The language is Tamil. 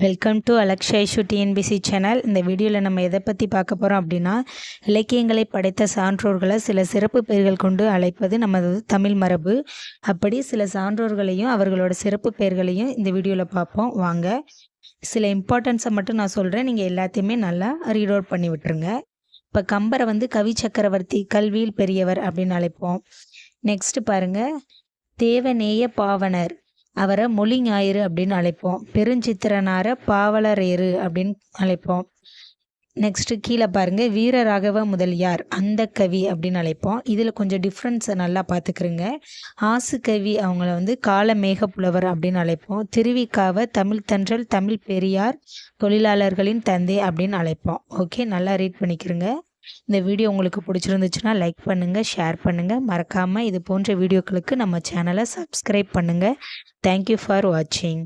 Welcome to Alaksha issue TNPSC channel. இந்த வீடியோவில் நம்ம எதை பற்றி பார்க்க போகிறோம் அப்படின்னா, இலக்கியங்களை படைத்த சான்றோர்களை சில சிறப்பு பெயர்கள் கொண்டு அழைப்பது நமது தமிழ் மரபு. அப்படி சில சான்றோர்களையும் அவர்களோட சிறப்பு பெயர்களையும் இந்த வீடியோவில் பார்ப்போம். வாங்க, சில இம்பார்ட்டன்ஸை மட்டும் நான் சொல்கிறேன், நீங்கள் எல்லாத்தையுமே நல்லா ரீட் அவுட் பண்ணி விட்டுருங்க. இப்போ கம்பரை கவி சக்கரவர்த்தி, கல்வியில் பெரியவர் அப்படின்னு அழைப்போம். நெக்ஸ்ட் பாருங்கள், தேவநேய பாவனர், அவரை மொழி ஞாயிறு அப்படின்னு அழைப்போம். பெருஞ்சித்திரனார பாவலரேறு அப்படின்னு அழைப்போம். நெக்ஸ்ட்டு கீழே பாருங்கள், வீரராகவ முதலியார் அந்த கவி அப்படின்னு அழைப்போம். இதில் கொஞ்சம் டிஃப்ரென்ஸை நல்லா பார்த்துக்கிறோங்க. ஆசு கவி அவங்கள காலமேக புலவர் அப்படின்னு அழைப்போம். திருவிக்காவை தமிழ் தென்றல், தமிழ் பெரியார், தொழிலாளர்களின் தந்தை அப்படின்னு அழைப்போம். ஓகே, நல்லா ரீட் பண்ணிக்கிறோங்க. இந்த வீடியோ உங்களுக்கு பிடிச்சிருந்துச்சுன்னா லைக் பண்ணுங்கள், ஷேர் பண்ணுங்கள். மறக்காமல் இது போன்ற வீடியோக்களுக்கு நம்ம சேனலை சப்ஸ்கிரைப் பண்ணுங்கள். தேங்க்யூ ஃபார் வாட்சிங்.